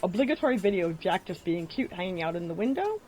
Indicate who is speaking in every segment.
Speaker 1: obligatory video of Jack just being cute hanging out in the window.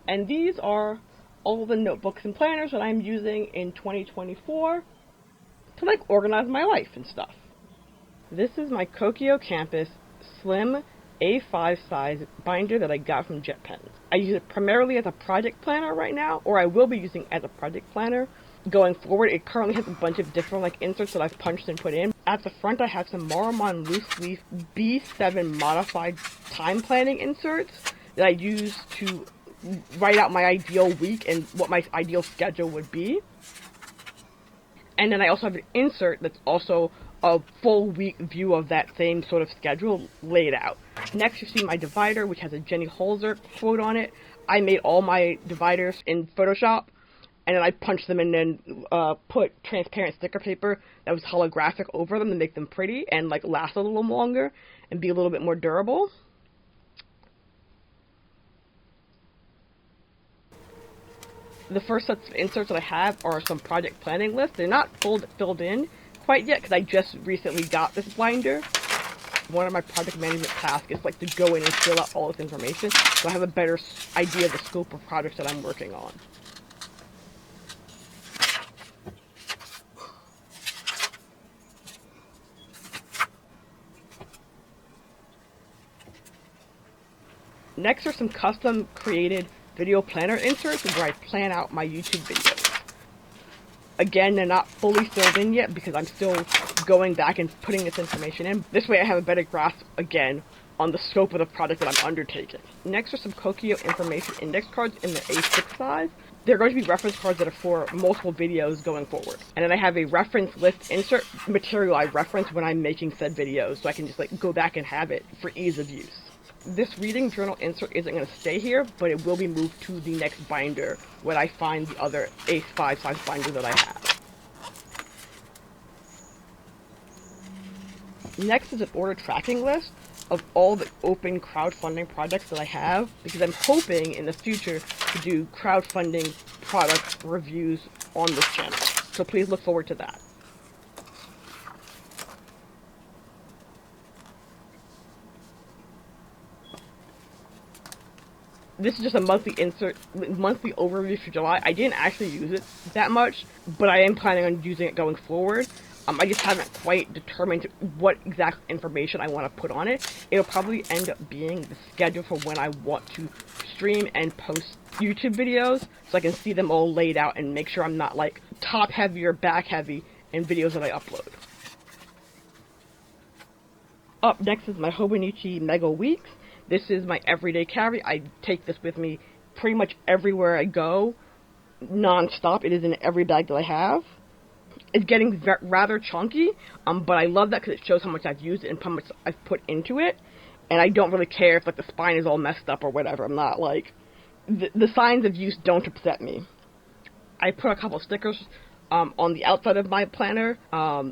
Speaker 1: And these are all the notebooks and planners that I'm using in 2024 to like organize my life and stuff. This is my Kokuyo Campus slim A5 size binder that I got from JetPens. I use it primarily as a project planner right now, or I will be using it as a project planner going forward. It currently has a bunch of different like inserts that I've punched and put in. At the front I have some Marmon loose leaf B7 modified time planning inserts that I use to write out my ideal week and what my ideal schedule would be. And then I also have an insert that's also a full week view of that same sort of schedule laid out. Next you see my divider, which has a Jenny Holzer quote on it. I made all my dividers in Photoshop, and then I punched them and then put transparent sticker paper that was holographic over them to make them pretty and like last a little longer and be a little bit more durable. The first sets of inserts that I have are some project planning lists. They're not filled in quite yet because I just recently got this binder. One of my project management tasks is like to go in and fill out all this information so I have a better idea of the scope of projects that I'm working on. Next are some custom created video planner inserts where I plan out my YouTube videos. Again, they're not fully filled in yet because I'm still going back and putting this information in. This way I have a better grasp, again, on the scope of the project that I'm undertaking. Next are some Kokuyo information index cards in the A6 size. They're going to be reference cards that are for multiple videos going forward. And then I have a reference list insert material I reference when I'm making said videos, so I can just like go back and have it for ease of use. This reading journal insert isn't going to stay here, but it will be moved to the next binder when I find the other A5 size binder that I have. Next is an order tracking list of all the open crowdfunding projects that I have, because I'm hoping in the future to do crowdfunding product reviews on this channel. So please look forward to that. This is just a monthly overview for July. I didn't actually use it that much, but I am planning on using it going forward. I just haven't quite determined what exact information I want to put on it. It'll probably end up being the schedule for when I want to stream and post YouTube videos, so I can see them all laid out and make sure I'm not like top heavy or back heavy in videos that I upload. Up next is my Hobonichi Mega Weeks. This is my everyday carry. I take this with me pretty much everywhere I go, non-stop. It is in every bag that I have. It's getting rather chunky, but I love that because it shows how much I've used it and how much I've put into it. And I don't really care if like the spine is all messed up or whatever. I'm not like... The signs of use don't upset me. I put a couple stickers on the outside of my planner.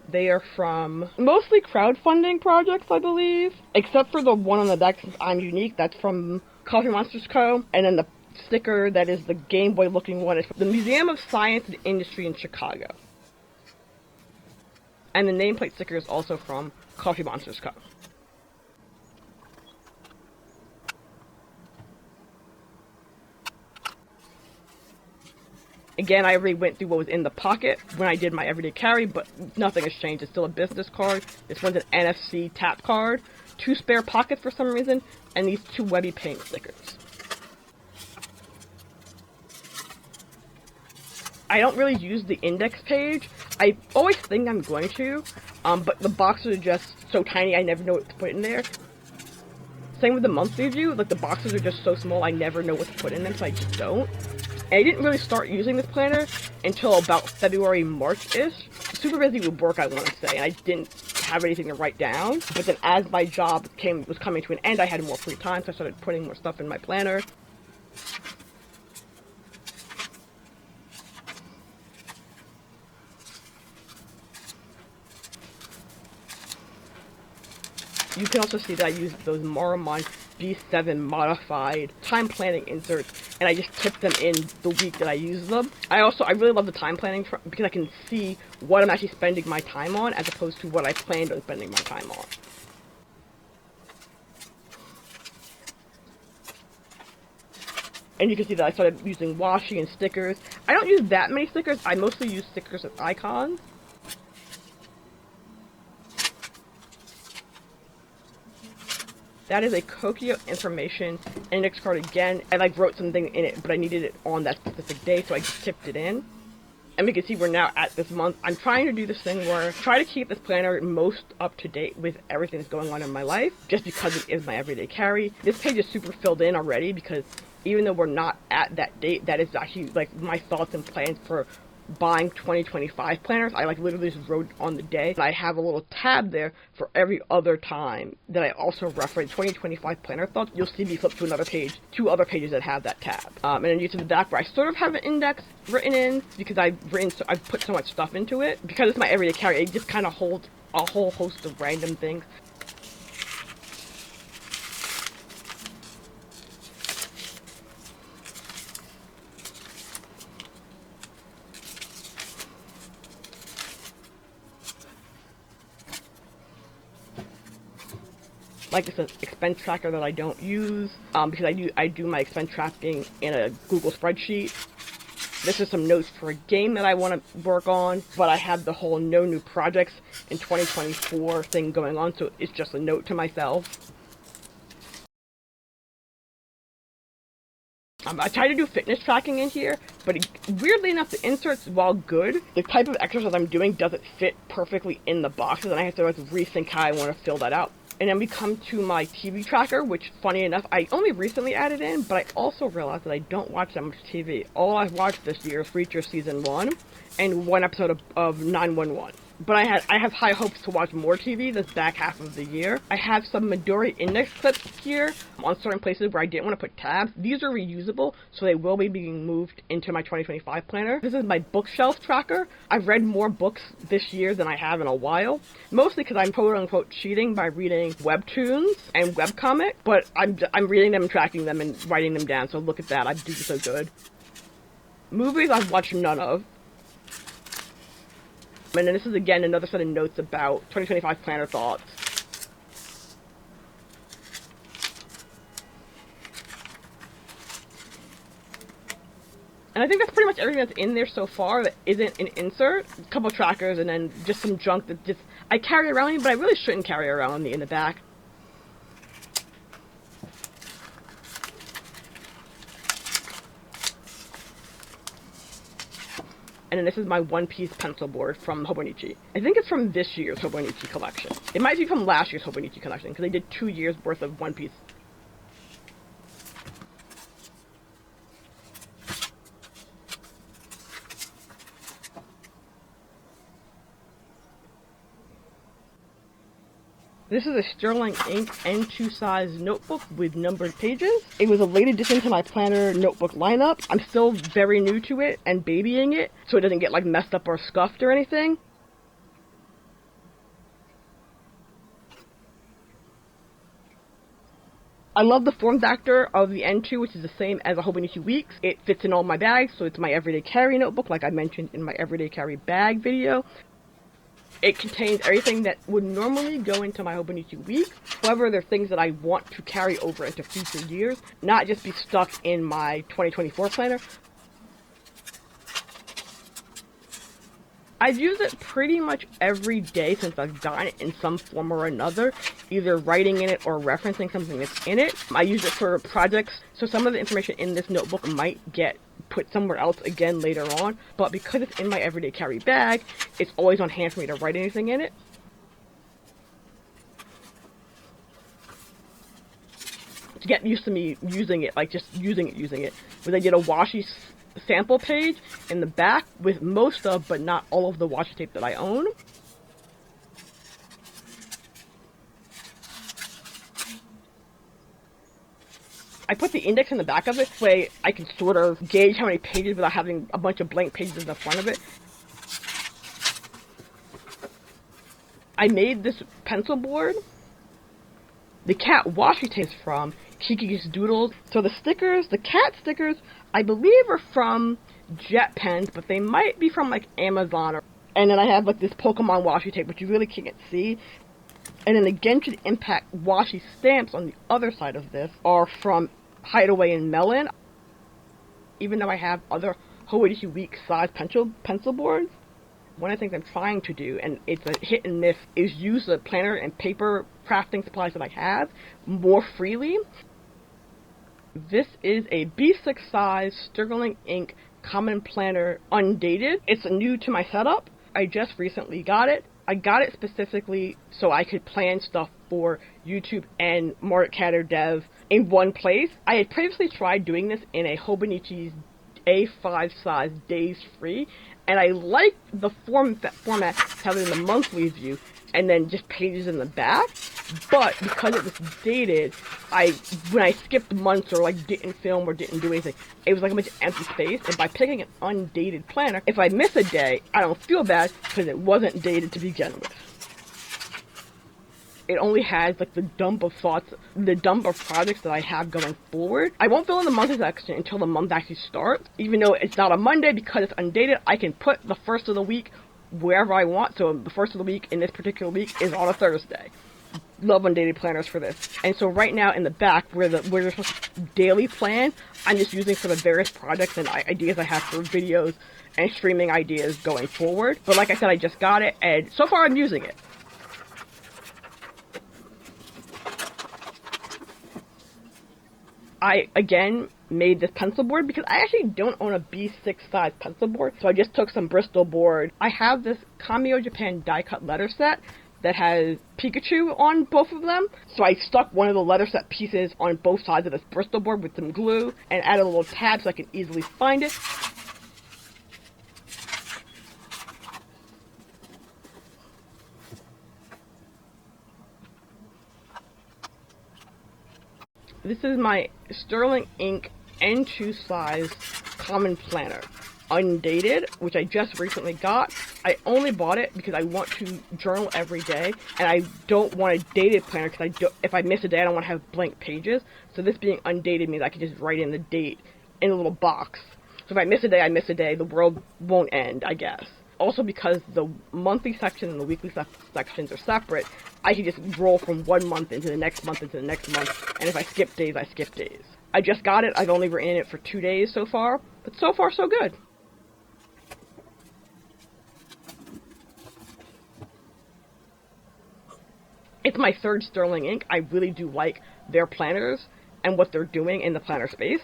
Speaker 1: They are from mostly crowdfunding projects, I believe. Except for the one on the back, since I'm unique, that's from Coffee Monsters Co. And then the sticker that is the Game Boy looking one is from the Museum of Science and Industry in Chicago. And the nameplate sticker is also from Coffee Monsters Co. Again, I already went through what was in the pocket when I did my everyday carry, but nothing has changed. It's still a business card. This one's an NFC tap card, 2 spare pockets for some reason, and these 2 Webby paint stickers. I don't really use the index page. I always think I'm going to, but the boxes are just so tiny I never know what to put in there. Same with the monthly view, like the boxes are just so small I never know what to put in them, so I just don't. And I didn't really start using this planner until about February, March-ish. Super busy with work, I want to say, and I didn't have anything to write down. But then as my job was coming to an end, I had more free time, so I started putting more stuff in my planner. You can also see that I use those Marmon B7 modified time planning inserts, and I just tip them in the week that I use them. I really love the time planning because I can see what I'm actually spending my time on as opposed to what I planned on spending my time on. And you can see that I started using washi and stickers. I don't use that many stickers. I mostly use stickers and icons. That is a Kokuyo information index card again. I wrote something in it, but I needed it on that specific day, so I just tipped it in. And we can see we're now at this month. I'm trying to do this thing where I try to keep this planner most up to date with everything that's going on in my life, just because it is my everyday carry. This page is super filled in already because even though we're not at that date, that is actually my thoughts and plans for buying 2025 planners. I literally just wrote on the day. I have a little tab there for every other time that I also reference 2025 planner thoughts. You'll see me flip to another page, 2 other pages that have that tab. And then you to the back where I sort of have an index written in because I've put so much stuff into it. Because it's my everyday carry, it just kind of holds a whole host of random things. Like this expense tracker that I don't use because I do my expense tracking in a Google spreadsheet. This is some notes for a game that I want to work on, but I have the whole no new projects in 2024 thing going on, so it's just a note to myself. I try to do fitness tracking in here, but weirdly enough, the inserts, while good, the type of exercise I'm doing doesn't fit perfectly in the boxes, and I have to rethink how I want to fill that out. And then we come to my TV tracker, which, funny enough, I only recently added in, but I also realized that I don't watch that much TV. All I've watched this year is Reacher Season 1 and 1 episode of 911. But I have high hopes to watch more TV this back half of the year. I have some Midori index clips here on certain places where I didn't want to put tabs. These are reusable, so they will be being moved into my 2025 planner. This is my bookshelf tracker. I've read more books this year than I have in a while, mostly because I'm quote-unquote cheating by reading webtoons and webcomics, but I'm reading them and tracking them and writing them down, so look at that. I do so good. Movies I've watched none of. And then this is, again, another set of notes about 2025 planner thoughts. And I think that's pretty much everything that's in there so far that isn't an insert. A couple trackers and then just some junk that just I carry around me, but I really shouldn't carry around me in the back. And then this is my one-piece pencil board from Hobonichi. I think it's from this year's Hobonichi collection. It might be from last year's Hobonichi collection, because they did 2 years worth of one-piece. This is a Sterling Ink N2 size notebook with numbered pages. It was a late addition to my planner notebook lineup. I'm still very new to it and babying it, so it doesn't get messed up or scuffed or anything. I love the form factor of the N2, which is the same as a Hobonichi Weeks. It fits in all my bags, so it's my everyday carry notebook, like I mentioned in my everyday carry bag video. It contains everything that would normally go into my Hobonichi Week. However, they're things that I want to carry over into future years, not just be stuck in my 2024 planner. I've used it pretty much every day since I've gotten it in some form or another, either writing in it or referencing something that's in it. I use it for projects, so some of the information in this notebook might get put somewhere else again later on, but because it's in my everyday carry bag, it's always on hand for me to write anything in it. To get used to me using it, just using it, was I did a washi sample page in the back with most of, but not all of the washi tape that I own. I put the index in the back of it, so I can sort of gauge how many pages without having a bunch of blank pages in the front of it. I made this pencil board. The cat washi tape is from Kiki's Doodles. So the stickers, the cat stickers, I believe are from Jet Pens, but they might be from Amazon. And then I have this Pokemon washi tape, which you really can't see. And then the Genshin Impact washi stamps on the other side of this are from Hideaway and Melon. even though I have other Hobonichi Weeks size pencil boards. One of the things I'm trying to do, and it's a hit and miss, is use the planner and paper crafting supplies that I have more freely. This is a B6 size Sterling ink common planner undated. It's new to my setup. I just recently got it. I got it specifically so I could plan stuff for YouTube and Market Dev in one place. I had previously tried doing this in a Hobonichi's A5 size Days Free, and I like the format having the monthly view and then just pages in the back. But because it was dated, when I skipped months or like didn't film or didn't do anything, it was like a bunch of empty space. And by picking an undated planner, if I miss a day, I don't feel bad because it wasn't dated to begin with. It only has like the dump of projects that I have going forward. I won't fill in the monthly section until the month actually starts. Even though it's not a Monday, because it's undated, I can put the first of the week wherever I want. So the first of the week in this particular week is on a Thursday. Love undated planners for this. And so right now in the back, where they're supposed to daily plan, I'm just using for the various projects and ideas I have for videos and streaming ideas going forward. But like I said, I just got it, and so far I'm using it. I, again, made this pencil board because I actually don't own a B6 size pencil board, so I just took some Bristol board. I have this Kamio Japan die cut letter set that has Pikachu on both of them, so I stuck one of the letter set pieces on both sides of this Bristol board with some glue and added a little tab so I can easily find it. This is my Sterling ink N2 size common planner, undated, which I just recently got. I only bought it because I want to journal every day, and I don't want a dated planner because if I miss a day, I don't want to have blank pages. So this being undated means I can just write in the date in a little box. So if I miss a day, I miss a day. The world won't end, I guess. Also, because the monthly section and the weekly sections are separate, I can just roll from one month into the next month into the next month, and if I skip days, I skip days. I just got it. I've only written in it for 2 days so far, but so far so good. It's my third Sterling ink. I really do like their planners and what they're doing in the planner space.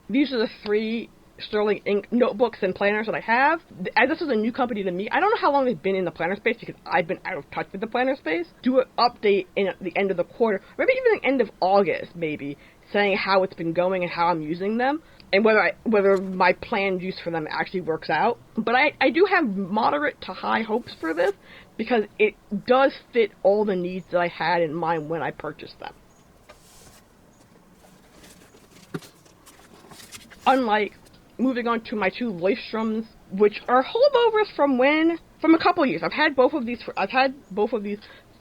Speaker 1: These are the 3 Sterling ink notebooks and planners that I have. As this is a new company to me, I don't know how long they've been in the planner space because I've been out of touch with the planner space. Do an update in the end of the quarter, maybe even the end of August, maybe, saying how it's been going and how I'm using them, and whether my planned use for them actually works out. But I do have moderate to high hopes for this because it does fit all the needs that I had in mind when I purchased them. Unlike moving on to my 2 Loistroms, which are holdovers from a couple years. I've had both of these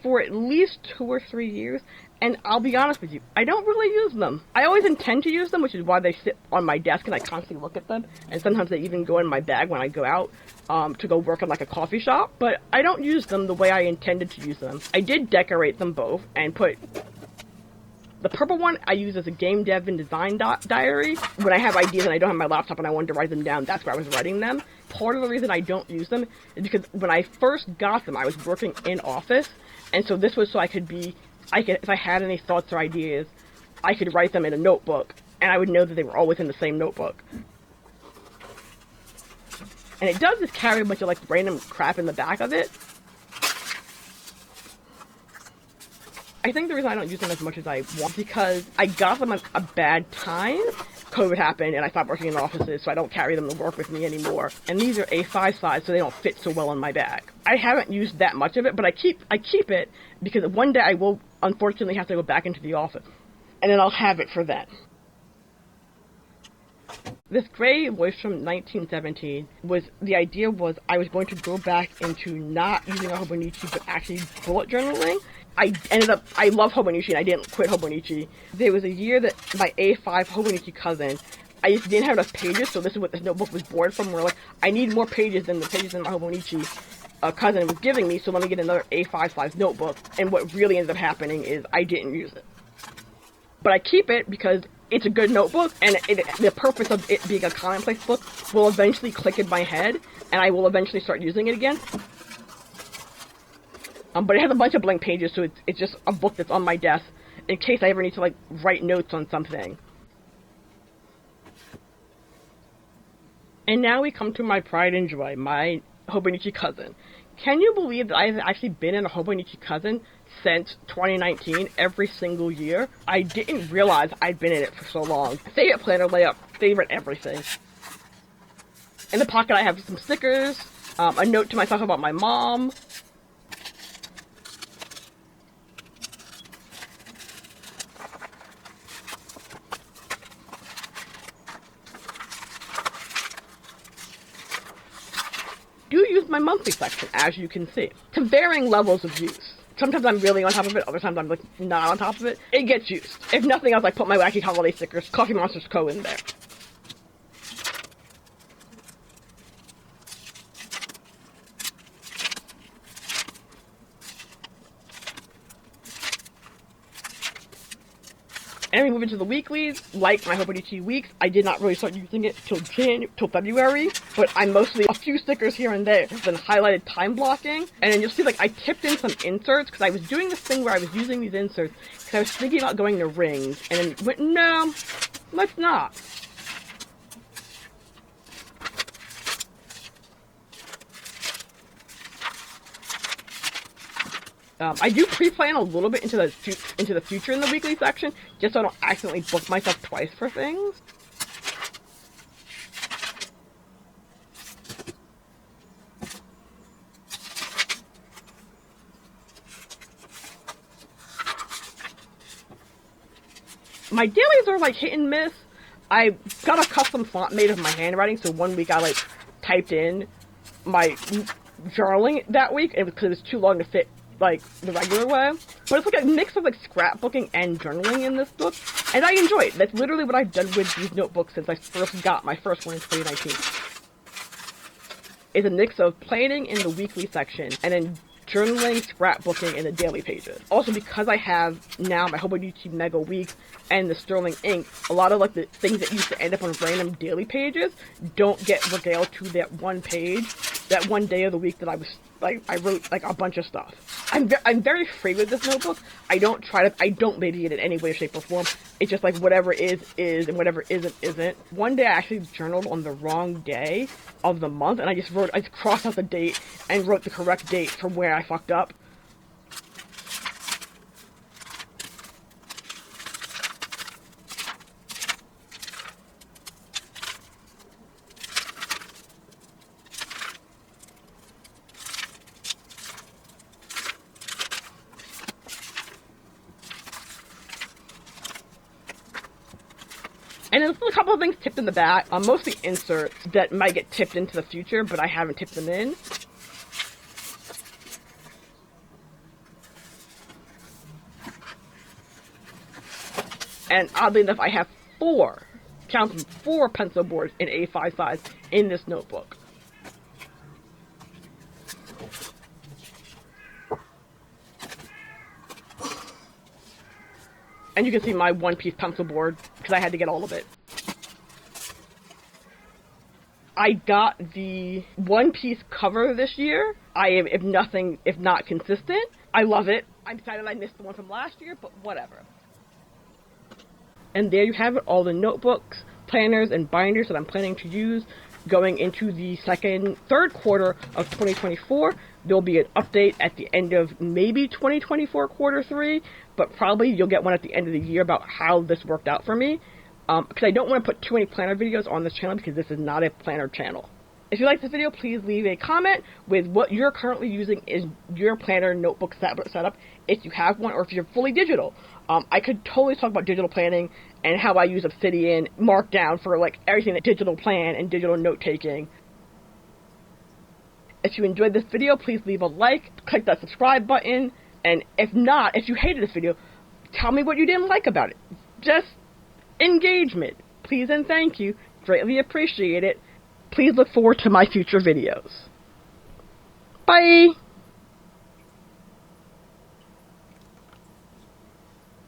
Speaker 1: for at least 2 or 3 years, and I'll be honest with you, I don't really use them. I always intend to use them, which is why they sit on my desk and I constantly look at them, and sometimes they even go in my bag when I go out to go work in like a coffee shop, but I don't use them the way I intended to use them. I did decorate them both and put the purple one I use as a game dev and design diary. When I have ideas and I don't have my laptop and I wanted to write them down, that's where I was writing them. Part of the reason I don't use them is because when I first got them, I was working in office, and so this was so if I had any thoughts or ideas, I could write them in a notebook, and I would know that they were always in the same notebook. And it does just carry a bunch of like random crap in the back of it. I think the reason I don't use them as much as I want is because I got them at a bad time. COVID happened and I stopped working in offices, so I don't carry them to work with me anymore. And these are A5 size, so they don't fit so well in my bag. I haven't used that much of it, but I keep it because one day I will unfortunately have to go back into the office, and then I'll have it for then. This gray Loistrom 1917 the idea was I was going to go back into not using a Hobonichi, but actually bullet journaling. I love Hobonichi and I didn't quit Hobonichi. There was a year that my A5 Hobonichi Cousin, I just didn't have enough pages, so this is what this notebook was born from, where like, I need more pages than the pages in my Hobonichi Cousin was giving me, so let me get another A5 size notebook. And what really ended up happening is I didn't use it. But I keep it because it's a good notebook, and the purpose of it being a commonplace book will eventually click in my head, and I will eventually start using it again. But it has a bunch of blank pages, so it's just a book that's on my desk in case I ever need to, like, write notes on something. And now we come to my pride and joy, my Hobonichi Cousin. Can you believe that I've actually been in a Hobonichi Cousin since 2019, every single year? I didn't realize I'd been in it for so long. Favorite planner layup, favorite everything. In the pocket I have some stickers, a note to myself about my mom. Do use my monthly section, as you can see, to varying levels of use. Sometimes I'm really on top of it, other times I'm like not on top of it. It gets used. If nothing else, I put my wacky holiday stickers, Coffee Monsters Co. in there. And we move into the weeklies, like my Hobonichi Weeks. I did not really start using it till February, but I'm mostly a few stickers here and there, then highlighted time blocking. And then you'll see, like, I tipped in some inserts, because I was doing this thing where I was using these inserts, because I was thinking about going to rings, and then went, no, let's not. I do pre-plan a little bit into the future in the weekly section, just so I don't accidentally book myself twice for things. My dailies are like hit and miss. I got a custom font made of my handwriting, so one week I like typed in my journaling that week, and because it was too long to fit like the regular way. But it's like a mix of like scrapbooking and journaling in this book, and I enjoy it. That's literally what I've done with these notebooks since I first got my first one in 2019. It's a mix of planning in the weekly section and then journaling, scrapbooking, and the daily pages. Also, because I have now my Hobonichi Mega Weeks and the Sterling ink, a lot of like the things that used to end up on random daily pages don't get regaled to that one page, that one day of the week that I wrote like a bunch of stuff. I'm very free with this notebook. I don't baby it in any way, shape, or form. It's just like whatever is, and whatever isn't. One day I actually journaled on the wrong day of the month, and I just crossed out the date and wrote the correct date from where I fucked up. And there's a couple of things tipped in the back, mostly inserts that might get tipped into the future, but I haven't tipped them in. And oddly enough, I have four pencil boards in A5 size in this notebook. And you can see my one-piece pencil board, because I had to get all of it. I got the one-piece cover this year. I am, if not consistent. I love it. I'm sad that I missed the one from last year, but whatever. And there you have it, all the notebooks, planners, and binders that I'm planning to use going into the third quarter of 2024. There'll be an update at the end of maybe 2024 quarter 3, but probably you'll get one at the end of the year about how this worked out for me. Because I don't want to put too many planner videos on this channel because this is not a planner channel. If you like this video, please leave a comment with what you're currently using in your planner notebook setup, if you have one, or if you're fully digital. I could totally talk about digital planning and how I use Obsidian Markdown for like everything that digital plan and digital note-taking. If you enjoyed this video, please leave a like, click that subscribe button, and if not, if you hated this video, tell me what you didn't like about it. Just engagement. Please and thank you. Greatly appreciate it. Please look forward to my future videos.